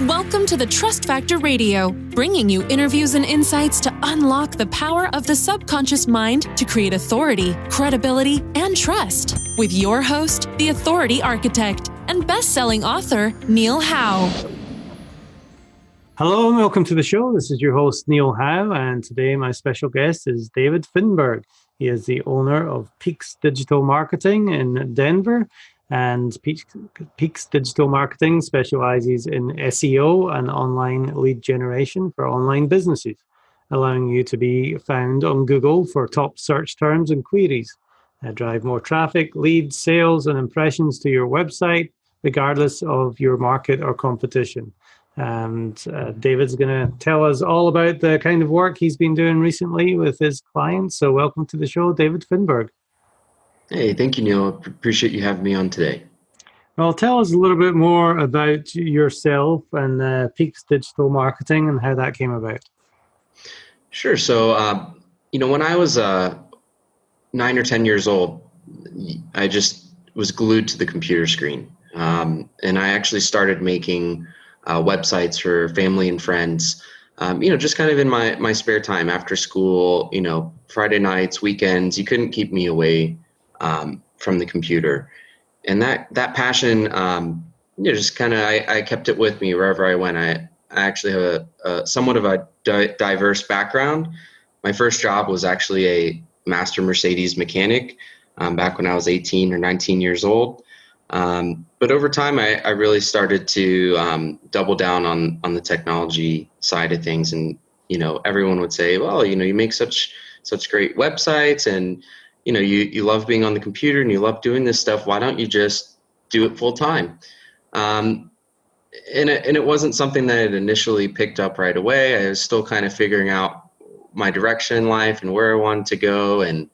Welcome to the Trust Factor Radio, bringing you interviews and insights to unlock the power of the subconscious mind to create authority, credibility, and trust. With your host, the Authority Architect and best-selling author, Neil Howe. Hello and welcome to the show. This is your host, Neil Howe, and today my special guest is David Finberg. He is the owner of Peaks Digital Marketing in Denver. And Peaks Digital Marketing specializes in SEO and online lead generation for online businesses, allowing you to be found on Google for top search terms and queries. Drive more traffic, leads, sales, and impressions to your website, regardless of your market or competition. And David's going to tell us all about the kind of work he's been doing recently with his clients. So welcome to the show, David Finberg. Hey, thank you, Neil. Appreciate you having me on today. Well, tell us a little bit more about yourself and Peaks Digital Marketing and how that came about. Sure. So, when I was 9 or 10 years old, I just was glued to the computer screen. And I actually started making websites for family and friends, just kind of in my spare time after school, Friday nights, weekends. You couldn't keep me away from the computer, and that passion, just kind of, I kept it with me wherever I went. I actually have a somewhat of a diverse background. My first job was actually a master Mercedes mechanic back when I was 18 or 19 years old. But over time, I really started to double down on the technology side of things. And, everyone would say, well, you make such great websites, and you love being on the computer and you love doing this stuff. Why don't you just do it full time? And it wasn't something that I had initially picked up right away. I was still kind of figuring out my direction in life and where I wanted to go and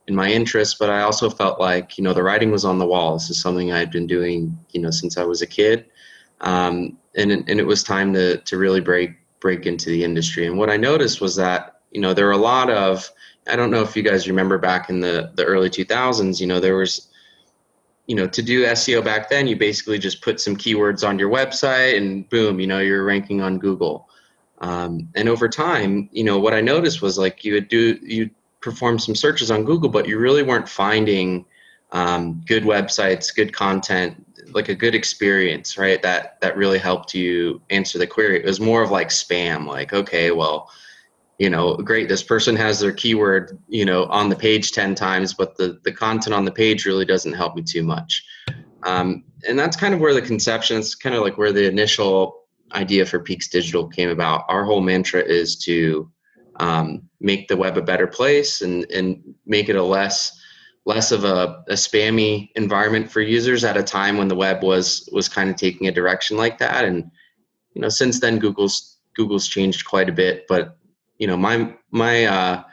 in my interests. But I also felt like, the writing was on the wall. This is something I had been doing, since I was a kid. And it was time to really break into the industry. And what I noticed was that, there were a lot of, I don't know if you guys remember back in the early 2000s, there was, to do SEO back then, you basically just put some keywords on your website and boom, you're ranking on Google. And over time, what I noticed was like you'd perform some searches on Google, but you really weren't finding good websites, good content, like a good experience, right? That really helped you answer the query. It was more of like spam, like, okay, well, great, this person has their keyword, on the page 10 times, but the content on the page really doesn't help me too much. And that's kind of where the conception, it's kind of like where the initial idea for Peaks Digital came about. Our whole mantra is to make the web a better place and make it a less of a spammy environment for users at a time when the web was kind of taking a direction like that. And, since then, Google's changed quite a bit, but I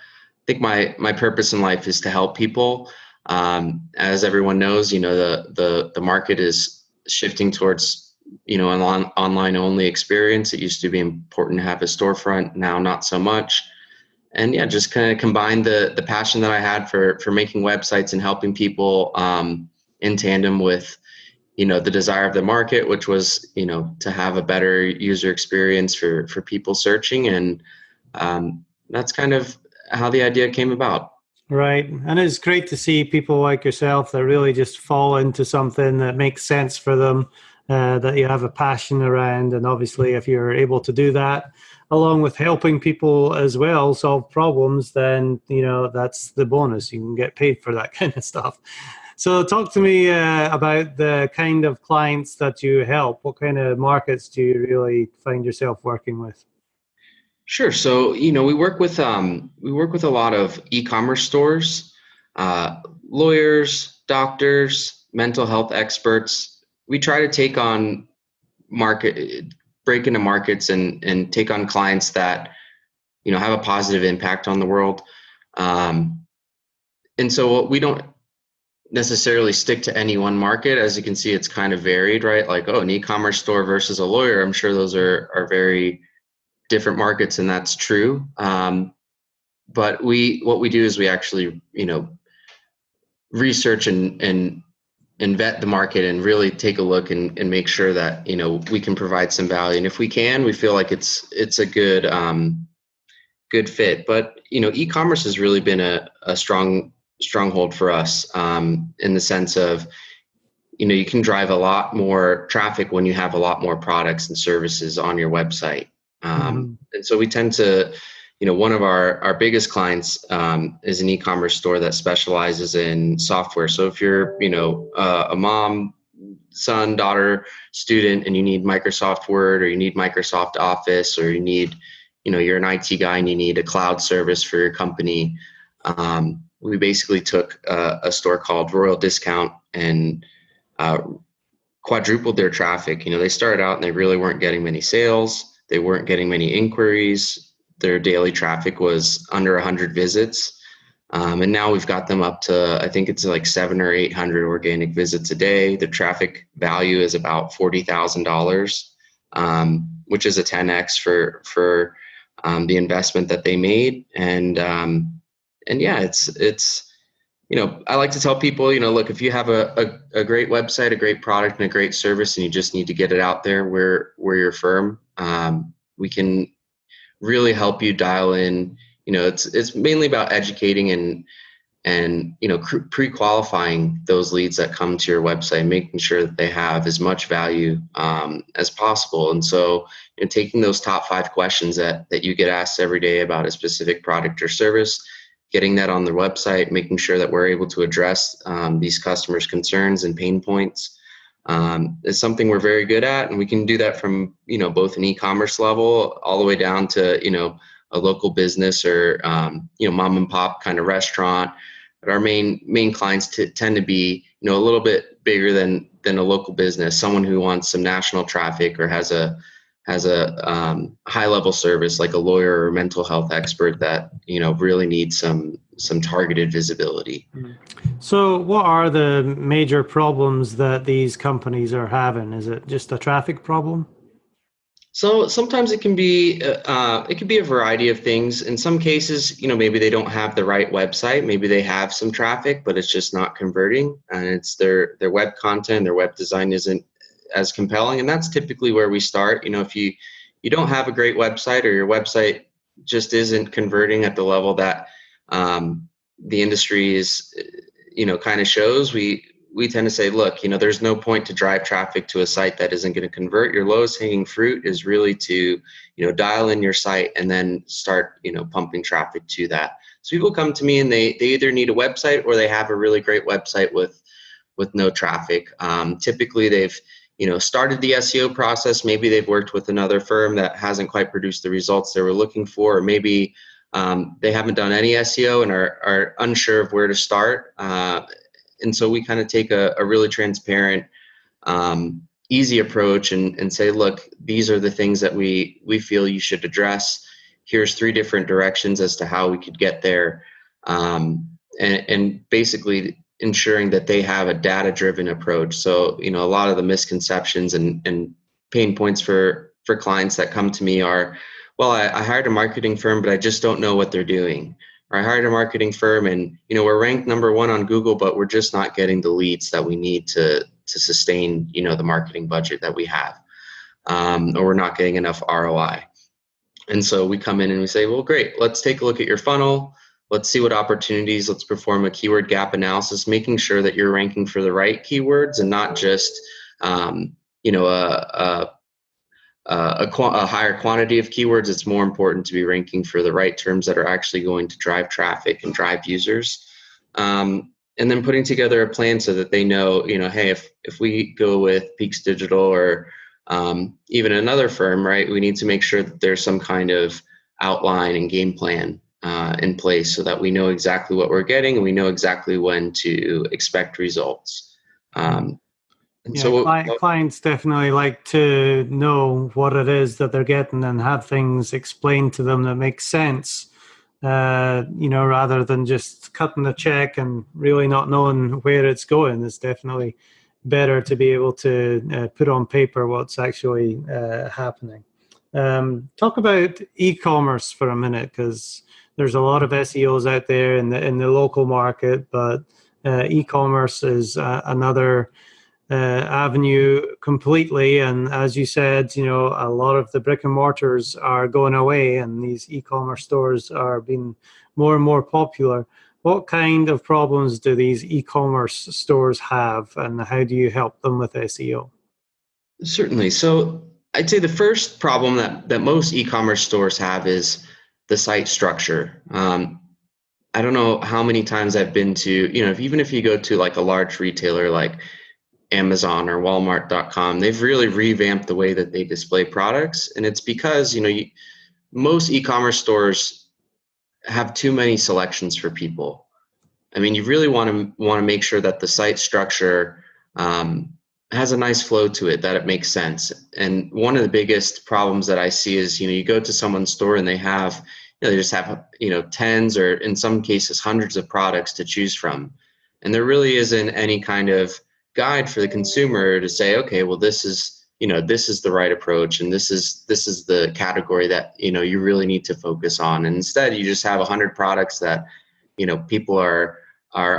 think my purpose in life is to help people. As everyone knows, the market is shifting towards, an online only experience. It used to be important to have a storefront, now not so much. And yeah, just kind of combine the passion that I had for making websites and helping people in tandem with, the desire of the market, which was, to have a better user experience for people searching. And that's kind of how the idea came about. Right. And it's great to see people like yourself that really just fall into something that makes sense for them, that you have a passion around. And obviously, if you're able to do that, along with helping people as well solve problems, then, that's the bonus. You can get paid for that kind of stuff. So talk to me about the kind of clients that you help. What kind of markets do you really find yourself working with? Sure. So, we work with a lot of e-commerce stores, lawyers, doctors, mental health experts. We try to take on break into markets and take on clients that, have a positive impact on the world. And so we don't necessarily stick to any one market. As you can see, it's kind of varied, right? Like, an e-commerce store versus a lawyer. I'm sure those are very different markets, and that's true. But what we do is we actually, research and and vet the market and really take a look and make sure that, we can provide some value. And if we can, we feel like it's a good fit. But, e-commerce has really been a stronghold for us, in the sense of, you can drive a lot more traffic when you have a lot more products and services on your website. And so we tend to, one of our biggest clients is an e-commerce store that specializes in software. So if you're, a mom, son, daughter, student, and you need Microsoft Word, or you need Microsoft Office, or you need, you're an IT guy and you need a cloud service for your company. We basically took a store called Royal Discount and quadrupled their traffic. They started out and they really weren't getting many sales. They weren't getting many inquiries. Their daily traffic was under 100 visits. And now we've got them up to, I think it's like 700 or 800 organic visits a day. The traffic value is about $40,000, which is a 10x for the investment that they made. And yeah, it's I like to tell people, look, if you have a great website, a great product, and a great service, and you just need to get it out there, we're your firm. We can really help you dial in. It's mainly about educating and pre-qualifying those leads that come to your website, making sure that they have as much value as possible. And so, taking those top 5 questions that you get asked every day about a specific product or service, getting that on their website, making sure that we're able to address these customers' concerns and pain points is something we're very good at. And we can do that from, both an e-commerce level all the way down to, a local business or, mom and pop kind of restaurant. But our main clients tend to be, a little bit bigger than a local business, someone who wants some national traffic or has a high level service like a lawyer or mental health expert that, really needs some targeted visibility. So what are the major problems that these companies are having? Is it just a traffic problem? So sometimes it can be a variety of things. In some cases, maybe they don't have the right website. Maybe they have some traffic, but it's just not converting, and it's their web content, their web design isn't as compelling. And that's typically where we start. If you don't have a great website, or your website just isn't converting at the level that the industry is, kind of shows, we tend to say, look, there's no point to drive traffic to a site that isn't going to convert. Your lowest hanging fruit is really to, dial in your site and then start, pumping traffic to that. So people come to me and they either need a website or they have a really great website with no traffic. Typically they've, started the SEO process. Maybe they've worked with another firm that hasn't quite produced the results they were looking for, or maybe they haven't done any SEO and are unsure of where to start. And so we kind of take a really transparent, easy approach and say, look, these are the things that we feel you should address. Here's 3 different directions as to how we could get there. And basically ensuring that they have a data-driven approach. So, a lot of the misconceptions and pain points for clients that come to me are, well, I hired a marketing firm, but I just don't know what they're doing. Or I hired a marketing firm and, we're ranked number 1 on Google, but we're just not getting the leads that we need to sustain, the marketing budget that we have. Or we're not getting enough ROI. And so we come in and we say, well, great, let's take a look at your funnel. Let's see what opportunities, let's perform a keyword gap analysis, making sure that you're ranking for the right keywords and not just, a higher quantity of keywords. It's more important to be ranking for the right terms that are actually going to drive traffic and drive users. And then putting together a plan so that they know, hey, if we go with Peaks Digital or even another firm, right, we need to make sure that there's some kind of outline and game plan in place so that we know exactly what we're getting and we know exactly when to expect results. Clients definitely like to know what it is that they're getting and have things explained to them that make sense, rather than just cutting the check and really not knowing where it's going. It's definitely better to be able to put on paper what's actually happening. Talk about e-commerce for a minute, because there's a lot of SEOs out there in the local market, but e-commerce is another avenue completely. And as you said, a lot of the brick and mortars are going away and these e-commerce stores are being more and more popular. What kind of problems do these e-commerce stores have, and how do you help them with SEO? Certainly. So I'd say the first problem that most e-commerce stores have is the site structure. I don't know how many times I've been to, even if you go to like a large retailer like Amazon or Walmart.com, they've really revamped the way that they display products. And it's because, most e-commerce stores have too many selections for people. I mean, you really want to make sure that the site structure has a nice flow to it, that it makes sense. And one of the biggest problems that I see is, you go to someone's store and they have, they just have, tens or in some cases hundreds of products to choose from. And there really isn't any kind of guide for the consumer to say, okay, well, this is the right approach, and this is the category that you really need to focus on. And instead, you just have 100 products that people are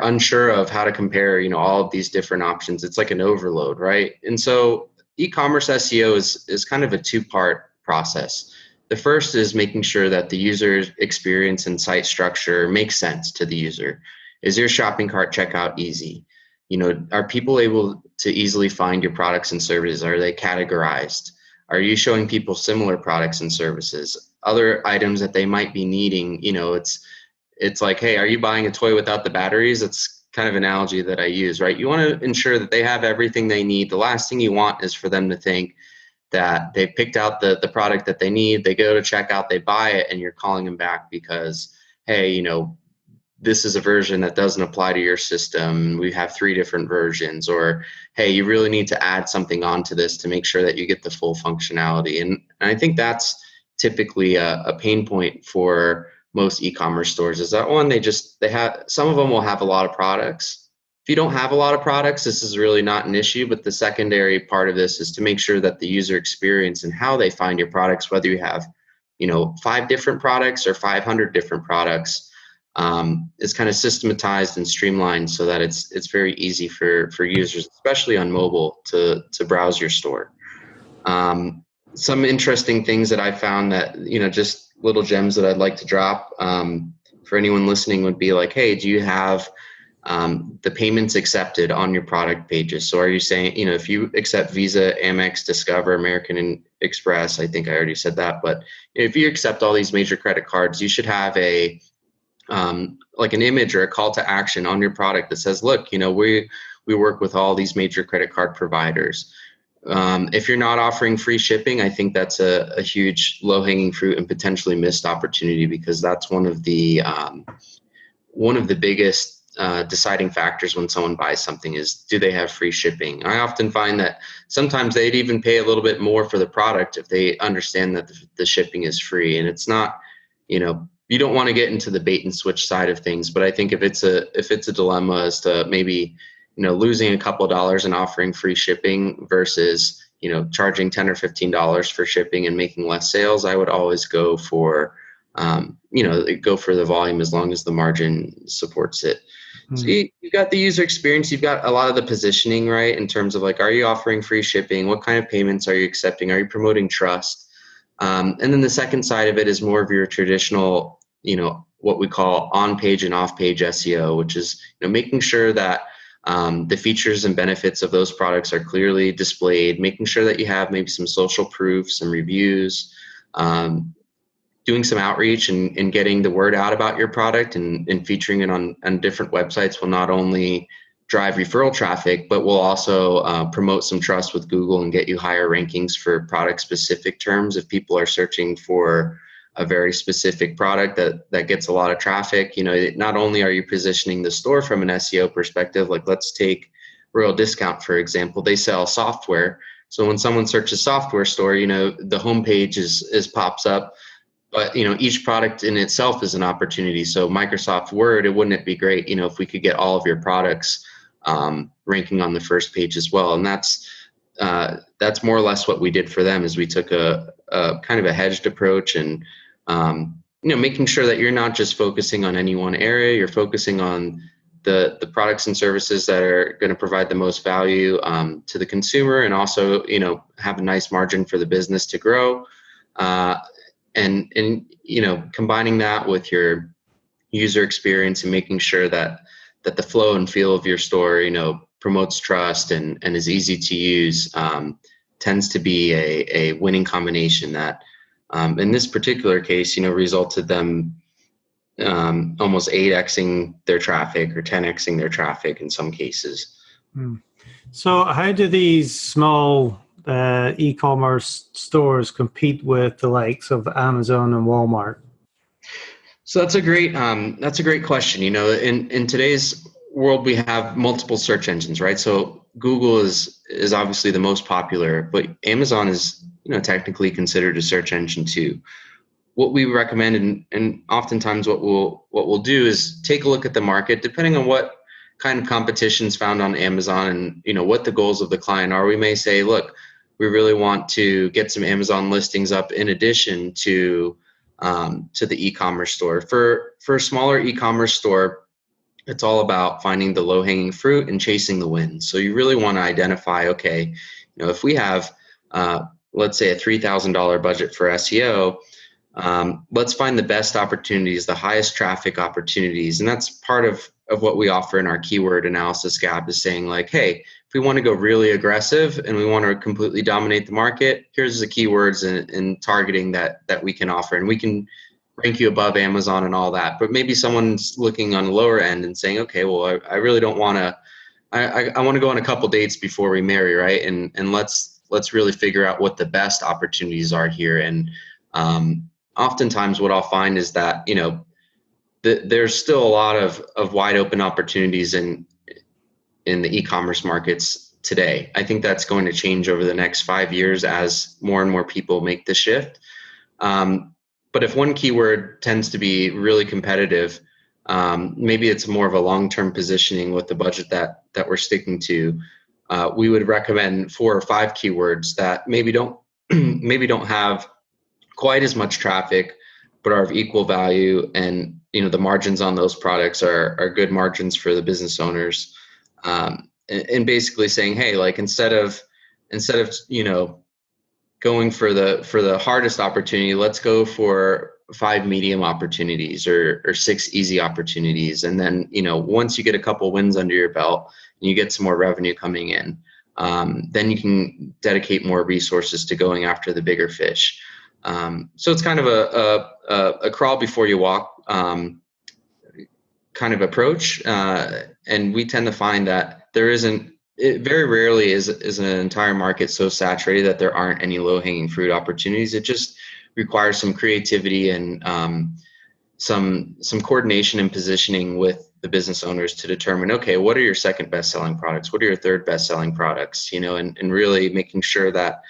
unsure of how to compare all of these different options. It's like an overload, right? And so e-commerce SEO is kind of a two-part process. The first is making sure that the user experience and site structure makes sense to the user. Is your shopping cart checkout easy? Are people able to easily find your products and services? Are they categorized? Are you showing people similar products and services? Other items that they might be needing, it's like, hey, are you buying a toy without the batteries? It's kind of an analogy that I use, right? You want to ensure that they have everything they need. The last thing you want is for them to think that they picked out the product that they need, they go to checkout, they buy it, and you're calling them back because, hey, this is a version that doesn't apply to your system. We have 3 different versions. Or, hey, you really need to add something onto this to make sure that you get the full functionality. And I think that's typically a pain point for most e-commerce stores, is that one, they have, some of them will have a lot of products. If you don't have a lot of products, this is really not an issue. But the secondary part of this is to make sure that the user experience and how they find your products, whether you have 5 different products or 500 different products, is kind of systematized and streamlined so that it's very easy for users, especially on mobile, to browse your store. Some interesting things that I found that, just little gems that I'd like to drop for anyone listening would be like, hey, do you have the payments accepted on your product pages? So are you saying, if you accept Visa, Amex, Discover, American Express, I think I already said that, but if you accept all these major credit cards, you should have like an image or a call to action on your product that says, look, we work with all these major credit card providers. If you're not offering free shipping, I think that's a huge low-hanging fruit and potentially missed opportunity, because that's one of the biggest deciding factors when someone buys something is, do they have free shipping? I often find that sometimes they'd even pay a little bit more for the product if they understand that the shipping is free. And it's not, you don't want to get into the bait and switch side of things, but I think if it's a dilemma as to maybe losing a couple of dollars and offering free shipping versus charging $10 or $15 for shipping and making less sales, I would always go for the volume as long as the margin supports it. Mm-hmm. So you've got the user experience, you've got a lot of the positioning, right, in terms of like, are you offering free shipping? What kind of payments are you accepting? Are you promoting trust? And then the second side of it is more of your traditional, what we call on-page and off-page SEO, which is making sure that the features and benefits of those products are clearly displayed, making sure that you have maybe some social proof, some reviews, doing some outreach and getting the word out about your product and featuring it on different websites will not only drive referral traffic, but will also promote some trust with Google and get you higher rankings for product specific terms. If people are searching for a very specific product that gets a lot of traffic, not only are you positioning the store from an SEO perspective, like let's take Royal Discount, for example, they sell software. So when someone searches software store, the homepage is pops up, but each product in itself is an opportunity. So Microsoft Word, wouldn't it be great, if we could get all of your products ranking on the first page as well? And that's more or less what we did for them, is we took a kind of a hedged approach and making sure that you're not just focusing on any one area, you're focusing on the products and services that are going to provide the most value to the consumer, and also, have a nice margin for the business to grow. And combining that with your user experience and making sure that the flow and feel of your store, promotes trust and is easy to use, tends to be a winning combination that, in this particular case, resulted them almost 8xing their traffic or 10xing their traffic in some cases. So how do these small e-commerce stores compete with the likes of Amazon and Walmart? So that's a great question. In today's world, we have multiple search engines, right? So Google is obviously the most popular, but Amazon is, technically considered a search engine too. What we recommend, and oftentimes what we'll do is take a look at the market, depending on what kind of competition is found on Amazon and what the goals of the client are. We may say, look, we really want to get some Amazon listings up in addition to the e-commerce store. For a smaller e-commerce store, it's all about finding the low-hanging fruit and chasing the wins. So you really want to identify, okay, if we have, let's say, a $3,000 budget for SEO, let's find the best opportunities, the highest traffic opportunities. And that's part of what we offer in our keyword analysis gap, is saying like, hey, if we want to go really aggressive and we want to completely dominate the market, here's the keywords and targeting that we can offer. And we can rank you above Amazon and all that. But maybe someone's looking on the lower end and saying, okay, well, I really don't want to, I want to go on a couple dates before we marry, right? And let's really figure out what the best opportunities are here. And oftentimes what I'll find is that, there's still a lot of wide open opportunities in the e-commerce markets today. I think that's going to change over the next 5 years as more and more people make the shift. But if one keyword tends to be really competitive, maybe it's more of a long-term positioning with the budget that we're sticking to. We would recommend 4 or 5 keywords that maybe don't have quite as much traffic, but are of equal value, and the margins on those products are good margins for the business owners. And basically saying, hey, like instead of going for the hardest opportunity, let's go for 5 medium opportunities or 6 easy opportunities. And then, once you get a couple wins under your belt and you get some more revenue coming in, then you can dedicate more resources to going after the bigger fish. So it's kind of a crawl before you walk kind of approach. And we tend to find that very rarely is an entire market so saturated that there aren't any low-hanging fruit opportunities. It just requires some creativity and some coordination and positioning with the business owners to determine, okay, what are your second best-selling products? What are your third best-selling products? And really making sure that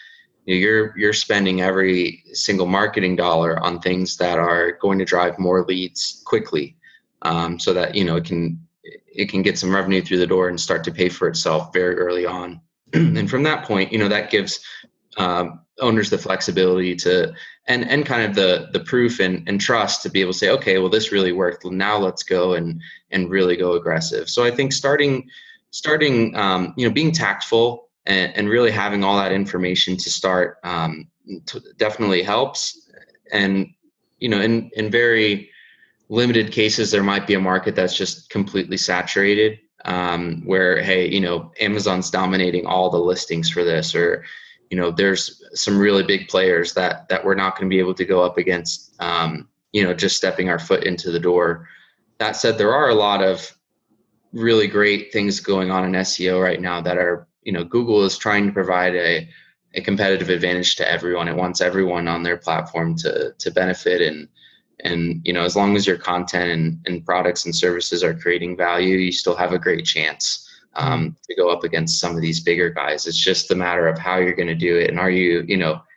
you're spending every single marketing dollar on things that are going to drive more leads quickly, so that it can get some revenue through the door and start to pay for itself very early on. And from that point, that gives owners the flexibility to and kind of the proof and trust to be able to say, okay, well, this really worked. Now let's go and really go aggressive. So I think starting being tactful and really having all that information to start definitely helps. And in very limited cases, there might be a market that's just completely saturated, where, hey, Amazon's dominating all the listings for this, or there's some really big players that we're not going to be able to go up against, just stepping our foot into the door. That said, there are a lot of really great things going on in SEO right now that are, Google is trying to provide a competitive advantage to everyone. It wants everyone on their platform to benefit. And as long as your content and products and services are creating value, you still have a great chance to go up against some of these bigger guys. It's just a matter of how you're going to do it. And are you,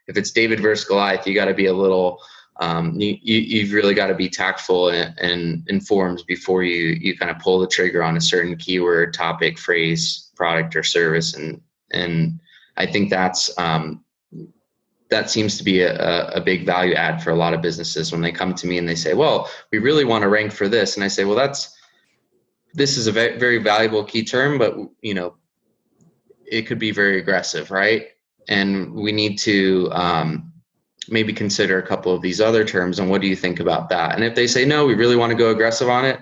if it's David versus Goliath, you got to be a little, you've really got to be tactful and informed before you kind of pull the trigger on a certain keyword, topic, phrase, product, or service. And I think that seems to be a big value add for a lot of businesses when they come to me and they say, well, we really want to rank for this. And I say, well, this is a very, very valuable key term, but it could be very aggressive, right? And we need to maybe consider a couple of these other terms. And what do you think about that? And if they say, no, we really want to go aggressive on it,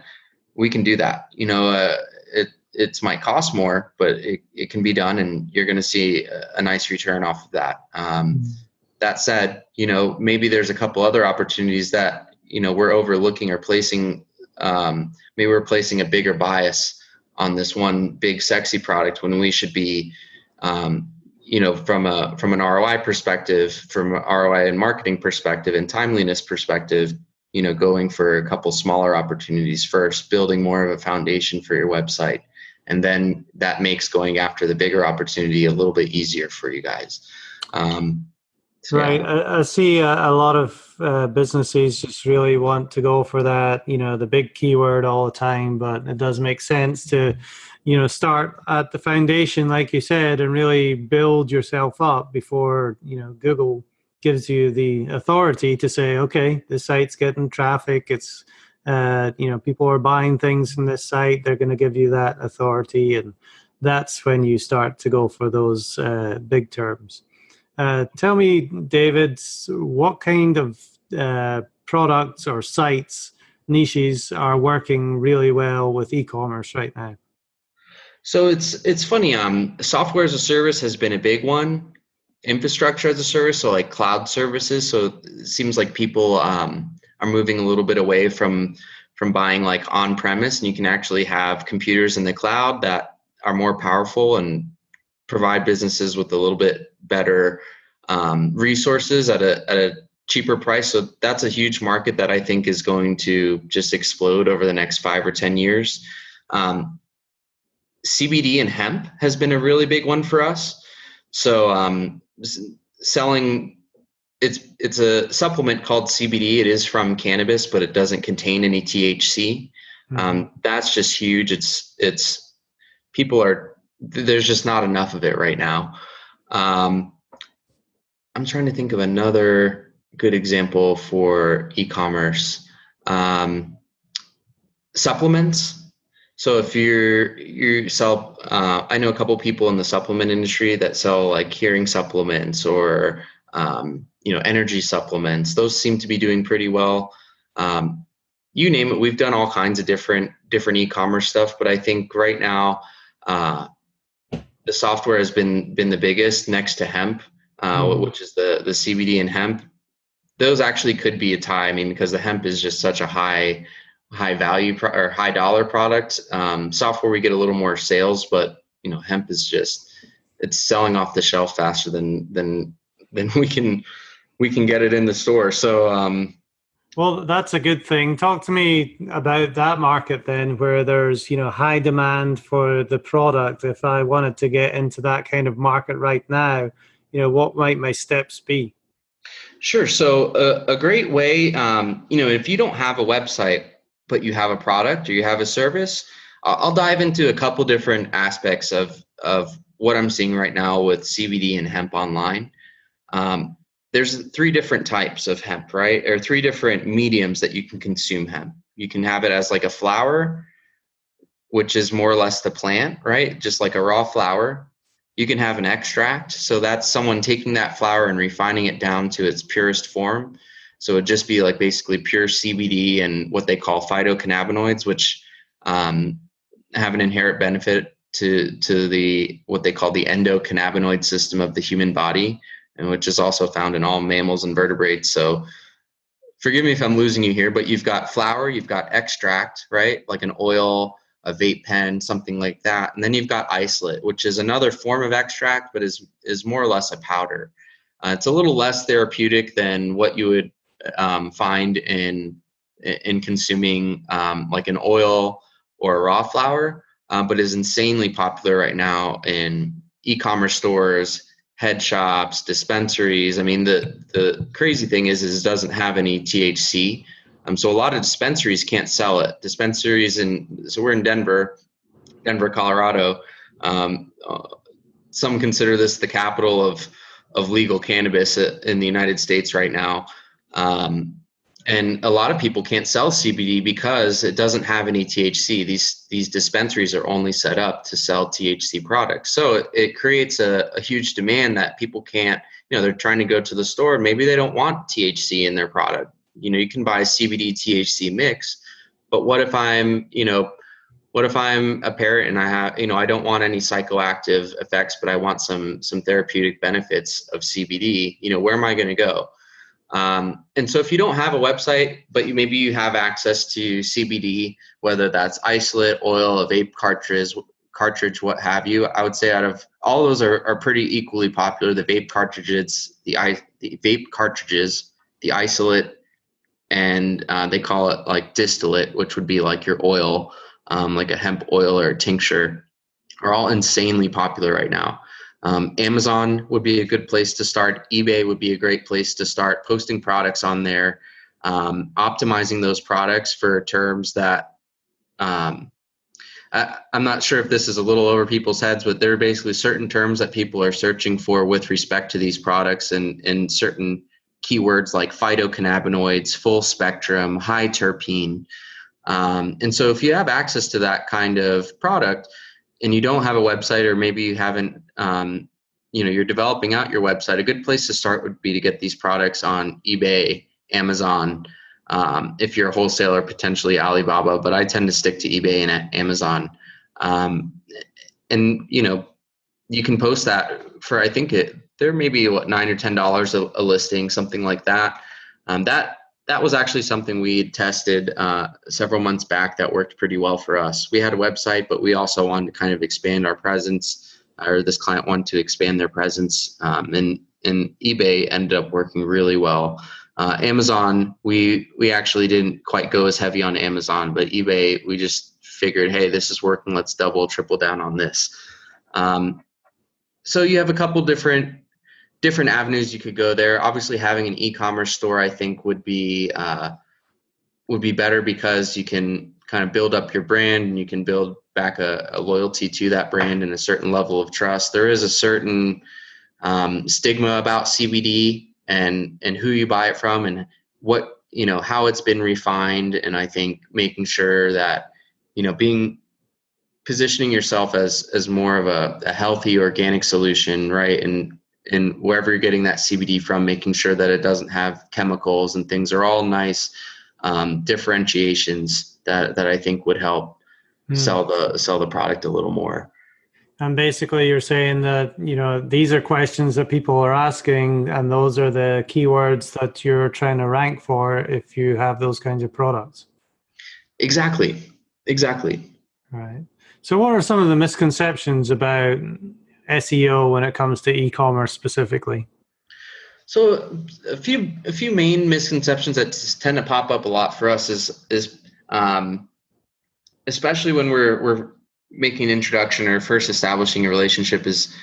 we can do that. It might cost more, but it can be done, and you're going to see a nice return off of that. That said, maybe there's a couple other opportunities that, we're overlooking or placing, maybe we're placing a bigger bias on this one big sexy product when we should be, from an ROI perspective, from an ROI and marketing perspective and timeliness perspective, going for a couple smaller opportunities first, building more of a foundation for your website. And then that makes going after the bigger opportunity a little bit easier for you guys. Right. I see a lot of businesses just really want to go for that, the big keyword all the time, but it does make sense to, start at the foundation, like you said, and really build yourself up before, Google gives you the authority to say, okay, this site's getting traffic. It's, people are buying things from this site. They're going to give you that authority. And that's when you start to go for those big terms. Tell me, David, what kind of products or sites, niches are working really well with e-commerce right now? So it's funny. Software as a service has been a big one. Infrastructure as a service, so like cloud services. So it seems like people are moving a little bit away from buying like on-premise, and you can actually have computers in the cloud that are more powerful and provide businesses with a little bit better resources at a cheaper price. So that's a huge market that I think is going to just explode over the next 5 or 10 years. CBD and hemp has been a really big one for us. So selling, it's a supplement called CBD. It is from cannabis, but it doesn't contain any THC. That's just huge. It's there's just not enough of it right now. I'm trying to think of another good example for e-commerce. Supplements. So if you sell, I know a couple people in the supplement industry that sell like hearing supplements or energy supplements. Those seem to be doing pretty well. You name it. We've done all kinds of different e-commerce stuff, but I think right now the software has been the biggest next to hemp, which is the CBD and hemp. Those actually could be a tie. I mean, because the hemp is just such a high value or high dollar product. Software, we get a little more sales, but hemp is it's selling off the shelf faster than we can get it in the store. So, well, that's a good thing. Talk to me about that market then, where there's, high demand for the product. If I wanted to get into that kind of market right now, what might my steps be? Sure. So a great way, if you don't have a website, but you have a product or you have a service, I'll dive into a couple different aspects of what I'm seeing right now with CBD and hemp online. There's 3 different types of hemp, right? Or 3 different mediums that you can consume hemp. You can have it as like a flower, which is more or less the plant, right? Just like a raw flower. You can have an extract. So that's someone taking that flower and refining it down to its purest form. So it'd just be like basically pure CBD and what they call phytocannabinoids, which have an inherent benefit to what they call the endocannabinoid system of the human body, and which is also found in all mammals and vertebrates. So forgive me if I'm losing you here, but you've got flower, you've got extract, right? Like an oil, a vape pen, something like that. And then you've got isolate, which is another form of extract, but is more or less a powder. It's a little less therapeutic than what you would find in consuming like an oil or a raw flower, but is insanely popular right now in e-commerce stores, head shops, dispensaries. I mean, the crazy thing is it doesn't have any THC. So a lot of dispensaries can't sell it. So we're in Denver, Colorado. Some consider this the capital of legal cannabis in the United States right now. And a lot of people can't sell CBD because it doesn't have any THC. These dispensaries are only set up to sell THC products. So it creates a huge demand that people can't, they're trying to go to the store. Maybe they don't want THC in their product. You can buy a CBD THC mix, but what if I'm a parent and I have, I don't want any psychoactive effects, but I want some therapeutic benefits of CBD, where am I going to go? And so if you don't have a website, but maybe you have access to CBD, whether that's isolate, oil, a vape cartridge, what have you, I would say out of all those are pretty equally popular. The vape cartridges, the isolate, and they call it like distillate, which would be like your oil, like a hemp oil or a tincture, are all insanely popular right now. Amazon would be a good place to start. eBay would be a great place to start, posting products on there, optimizing those products for terms that I'm not sure if this is a little over people's heads, but there are basically certain terms that people are searching for with respect to these products, and certain keywords like phytocannabinoids, full spectrum, high terpene. And so if you have access to that kind of product and you don't have a website, or maybe you haven't, you're developing out your website, a good place to start would be to get these products on eBay, Amazon. If you're a wholesaler, potentially Alibaba, but I tend to stick to eBay and Amazon. And you can post that for, I think there may be $9 or $10 a listing, something like that. That was actually something we had tested several months back that worked pretty well for us. We had a website, but we also wanted to kind of expand our presence, or this client wanted to expand their presence, and eBay ended up working really well. Amazon, we actually didn't quite go as heavy on Amazon, but eBay, we just figured, hey, this is working, let's double, triple down on this. So you have a couple different avenues you could go there. Obviously, having an e-commerce store, I think, would be better, because you can kind of build up your brand and you can build back a loyalty to that brand and a certain level of trust. There is a certain stigma about CBD and who you buy it from and what, how it's been refined. And I think making sure that, positioning yourself as more of a healthy organic solution, right? And wherever you're getting that CBD from, making sure that it doesn't have chemicals and things, are all nice differentiations that I think would help sell the product a little more. And basically you're saying that, these are questions that people are asking, and those are the keywords that you're trying to rank for if you have those kinds of products. Exactly. Right. So what are some of the misconceptions about SEO when it comes to e-commerce specifically? So a few main misconceptions that tend to pop up a lot for us is especially when we're making an introduction or first establishing a relationship, is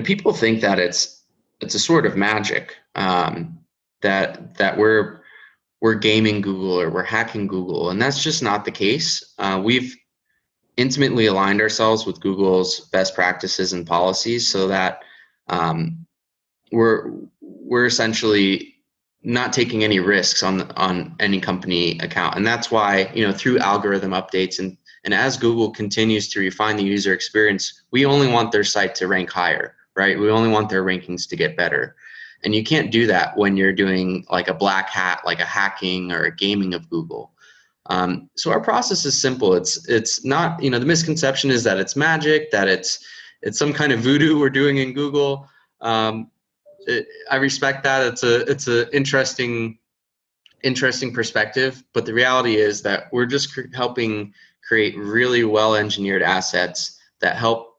people think that it's a sort of magic, that we're gaming Google or we're hacking Google, and that's just not the case. We've intimately aligned ourselves with Google's best practices and policies, so that we're essentially not taking any risks on any company account. And that's why, through algorithm updates and as Google continues to refine the user experience, we only want their site to rank higher, right? We only want their rankings to get better. And you can't do that when you're doing like a black hat, like a hacking or a gaming of Google. So our process is simple. It's not, the misconception is that it's magic, that it's some kind of voodoo we're doing in Google. I respect that. It's a interesting perspective, but the reality is that we're just helping create really well-engineered assets that help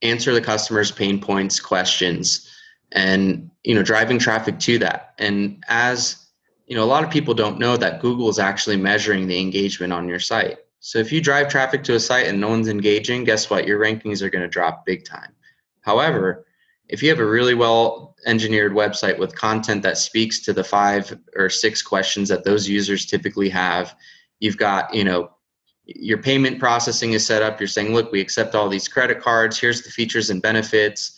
answer the customer's pain points, questions, and driving traffic to that. And as a lot of people don't know that Google is actually measuring the engagement on your site. So if you drive traffic to a site and no one's engaging, guess what? Your rankings are going to drop big time. However, if you have a really well engineered website with content that speaks to the 5 or 6 questions that those users typically have, you've got, your payment processing is set up. You're saying, look, we accept all these credit cards. Here's the features and benefits.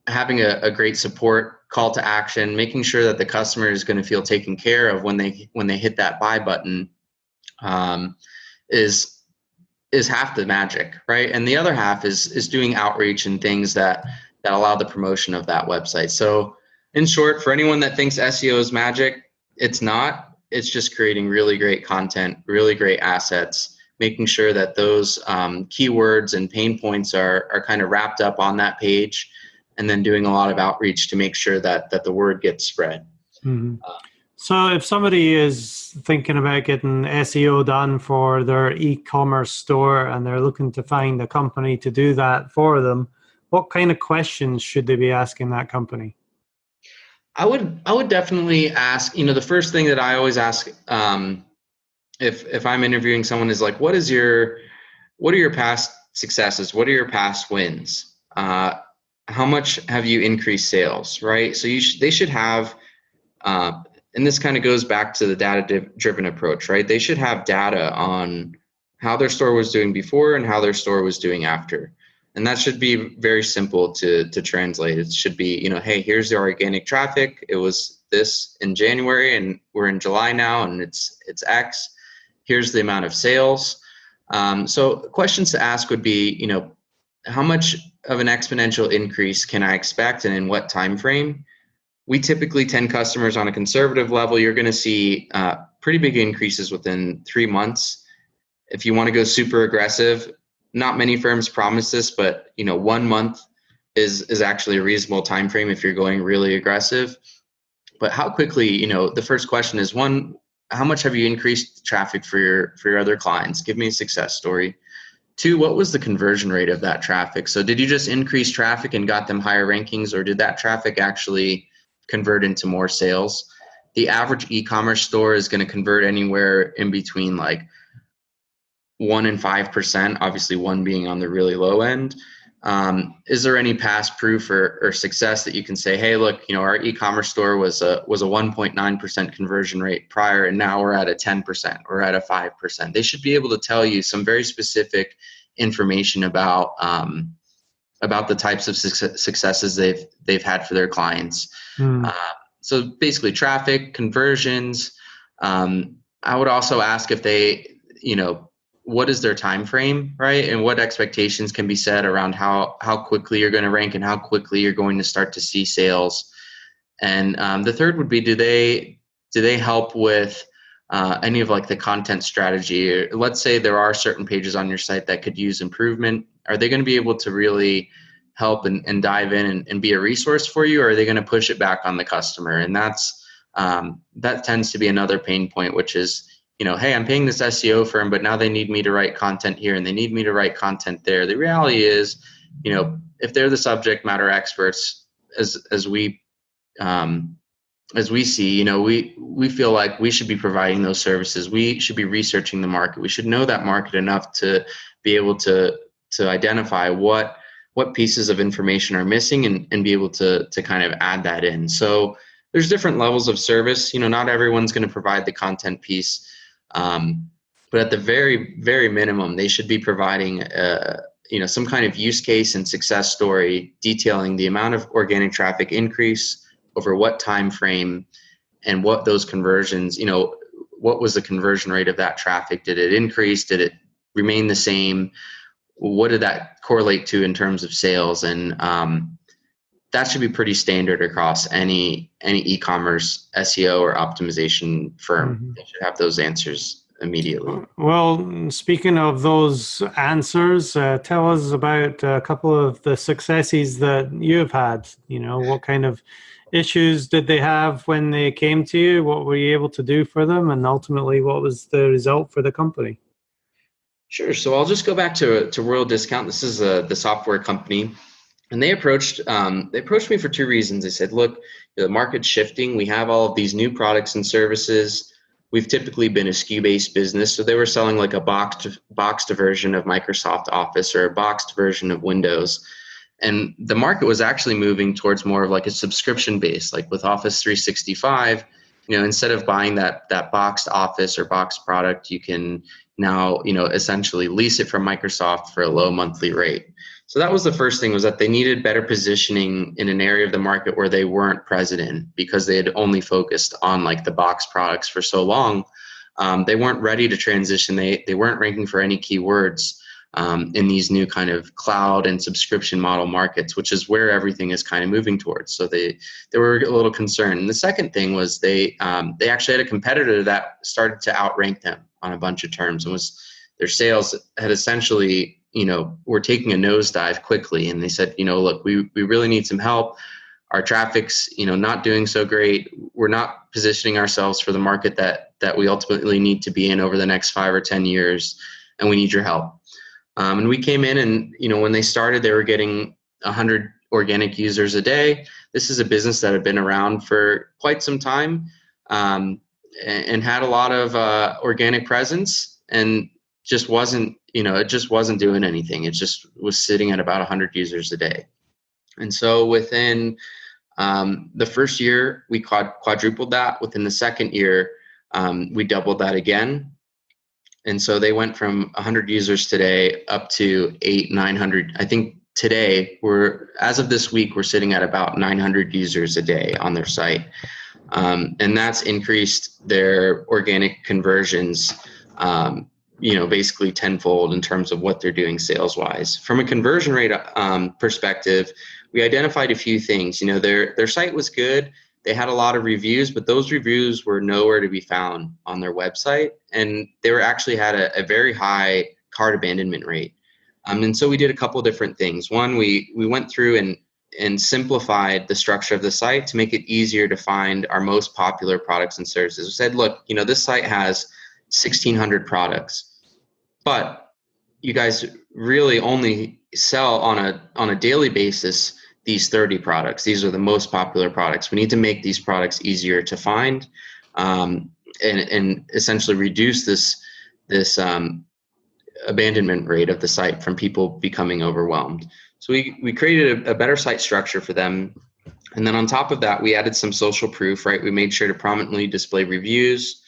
having a great support call to action, making sure that the customer is going to feel taken care of when they hit that buy button, is half the magic, right? And the other half is doing outreach and things that allow the promotion of that website. So in short, for anyone that thinks SEO is magic, it's not. It's just creating really great content, really great assets, making sure that those keywords and pain points are kind of wrapped up on that page, and then doing a lot of outreach to make sure that the word gets spread. Mm-hmm. So if somebody is thinking about getting SEO done for their e-commerce store and they're looking to find a company to do that for them, what kind of questions should they be asking that company? I would definitely ask, the first thing that I always ask, if I'm interviewing someone is like, what are your past successes? What are your past wins? How much have you increased sales, right? So they should have, and this kind of goes back to the data-driven approach, right? They should have data on how their store was doing before and how their store was doing after. And that should be very simple to translate. It should be, hey, here's the organic traffic. It was this in January and we're in July now and it's X. Here's the amount of sales. So questions to ask would be, how much of an exponential increase can I expect and in what time frame? We typically 10 customers on a conservative level, you're going to see pretty big increases within 3 months. If you want to go super aggressive, not many firms promise this, but 1 month is actually a reasonable time frame if you're going really aggressive. But how quickly, the first question is, one, how much have you increased traffic for your other clients? Give me a success story. 2, what was the conversion rate of that traffic? So did you just increase traffic and got them higher rankings, or did that traffic actually convert into more sales? The average e-commerce store is going to convert anywhere in between like 1% and 5%, obviously 1 being on the really low end. Is there any past proof or success that you can say, hey, look, our e-commerce store was a 1.9% conversion rate prior, and now we're at a 10%, or at a 5%. They should be able to tell you some very specific information about the types of successes they've had for their clients. So basically traffic, conversions. I would also ask if they, what is their time frame, right? And what expectations can be set around how quickly you're going to rank and how quickly you're going to start to see sales. And the third would be, do they help with any of like the content strategy? Let's say there are certain pages on your site that could use improvement. Are they going to be able to really help and dive in and be a resource for you, or are they going to push it back on the customer? And that tends to be another pain point, which is, hey, I'm paying this SEO firm, but now they need me to write content here and they need me to write content there. The reality is, if they're the subject matter experts, as we see, we feel like we should be providing those services. We should be researching the market. We should know that market enough to be able to identify what pieces of information are missing and be able to kind of add that in. So there's different levels of service. Not everyone's going to provide the content piece. But at the very, very minimum, they should be providing, some kind of use case and success story detailing the amount of organic traffic increase over what time frame and what those conversions, what was the conversion rate of that traffic? Did it increase? Did it remain the same? What did that correlate to in terms of sales? And that should be pretty standard across any e-commerce SEO or optimization firm. Mm-hmm. They should have those answers immediately. Well, speaking of those answers, tell us about a couple of the successes that you've had. What kind of issues did they have when they came to you? What were you able to do for them? And ultimately, what was the result for the company? Sure. So I'll just go back to Royal Discount. This is the software company. And they approached me for 2 reasons. They said, look, the market's shifting. We have all of these new products and services. We've typically been a SKU-based business. So they were selling like a boxed version of Microsoft Office or a boxed version of Windows. And the market was actually moving towards more of like a subscription base, like with Office 365, instead of buying that boxed Office or boxed product, you can now, essentially lease it from Microsoft for a low monthly rate. So that was the first thing, was that they needed better positioning in an area of the market where they weren't present in, because they had only focused on like the box products for so long. They weren't ready to transition. They weren't ranking for any keywords in these new kind of cloud and subscription model markets, which is where everything is kind of moving towards. So they were a little concerned. And the second thing was they actually had a competitor that started to outrank them on a bunch of terms, and was their sales had essentially, were taking a nosedive quickly. And they said, look, we really need some help. Our traffic's, not doing so great. We're not positioning ourselves for the market that we ultimately need to be in over the next 5 or 10 years, and we need your help. And we came in, and when they started, they were getting 100 organic users a day. This is a business that had been around for quite some time, and had a lot of organic presence, and just wasn't, it just wasn't doing anything. It just was sitting at about 100 users a day. And so within the first year, we quadrupled that. Within the second year, we doubled that again. And so they went from 100 users today up to 900. I think today, as of this week, we're sitting at about 900 users a day on their site. And that's increased their organic conversions, basically tenfold in terms of what they're doing sales wise. From a conversion rate perspective, we identified a few things. Their site was good. They had a lot of reviews, but those reviews were nowhere to be found on their website. And they actually had a very high cart abandonment rate. And so we did a couple of different things. One, we went through and simplified the structure of the site to make it easier to find our most popular products and services. We said, look, this site has 1,600 products, but you guys really only sell on a daily basis these 30 products. These are the most popular products. We need to make these products easier to find, and essentially reduce this abandonment rate of the site from people becoming overwhelmed. So we created a better site structure for them. And then on top of that, we added some social proof, right? We made sure to prominently display reviews.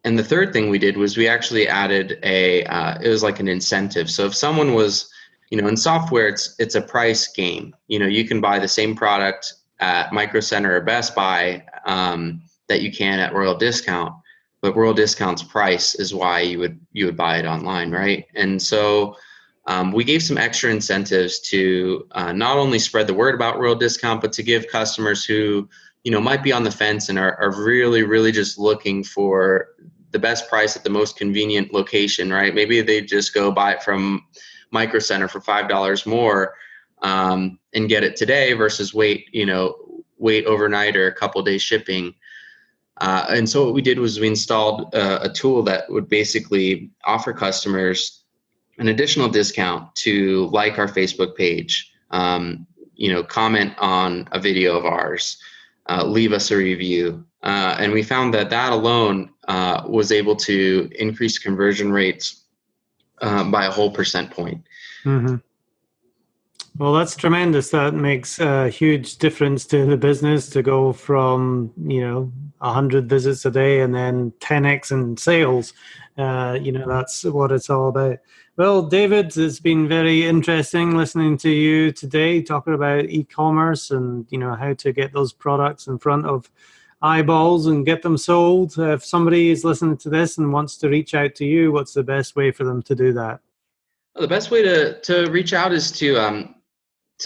And the third thing we did was we actually added it was like an incentive. So if someone was, in software, it's a price game. You can buy the same product at Micro Center or Best Buy that you can at Royal Discount, but Royal Discount's price is why you would buy it online, right? And so we gave some extra incentives to not only spread the word about Royal Discount, but to give customers who might be on the fence and are really, really just looking for the best price at the most convenient location, right? Maybe they just go buy it from Micro Center for $5 more and get it today versus wait overnight or a couple of days shipping. And so what we did was we installed a tool that would basically offer customers an additional discount to like our Facebook page, comment on a video of ours, leave us a review. And we found that alone was able to increase conversion rates by a whole percent point. Mm-hmm. Well, that's tremendous. That makes a huge difference to the business to go from, 100 visits a day and then 10x in sales. That's what it's all about. Well, David, it's been very interesting listening to you today, talking about e-commerce and, how to get those products in front of eyeballs and get them sold. If somebody is listening to this and wants to reach out to you, what's the best way for them to do that? Well, the best way to reach out is to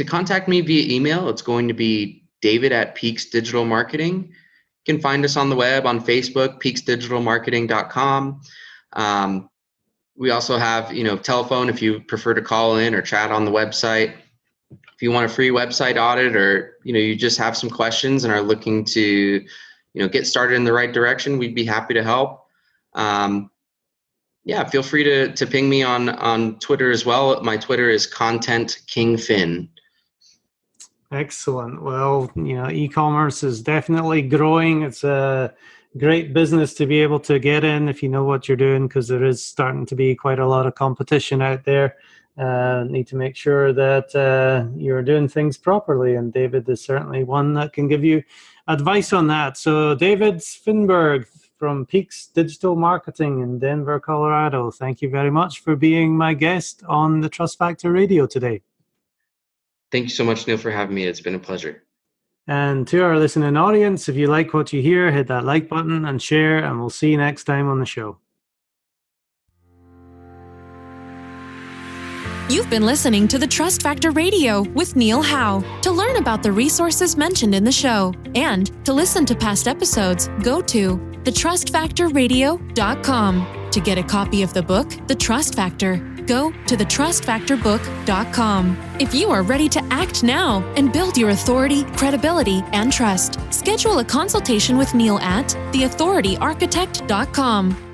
contact me via email. It's going to be David@Peaks Digital Marketing. You can find us on the web, on Facebook, peaksdigitalmarketing.com. We also have, telephone if you prefer to call in or chat on the website. If you want a free website audit, or, you just have some questions and are looking to, get started in the right direction, we'd be happy to help. Feel free to ping me on Twitter as well. My Twitter is ContentKingFin. Excellent. Well, e-commerce is definitely growing. It's a great business to be able to get in if you know what you're doing, because there is starting to be quite a lot of competition out there. Need to make sure that you're doing things properly, and David is certainly one that can give you advice on that. So David Finberg from Peaks Digital Marketing in Denver, Colorado, thank you very much for being my guest on the Trust Factor Radio today. Thank you so much, Neil, for having me. It's been a pleasure. And to our listening audience, if you like what you hear, hit that like button and share, and we'll see you next time on the show. You've been listening to the Trust Factor Radio with Neil Howe. To learn about the resources mentioned in the show and to listen to past episodes, go to thetrustfactorradio.com. To get a copy of the book, The Trust Factor, go to thetrustfactorbook.com. If you are ready to act now and build your authority, credibility, and trust, schedule a consultation with Neil at theauthorityarchitect.com.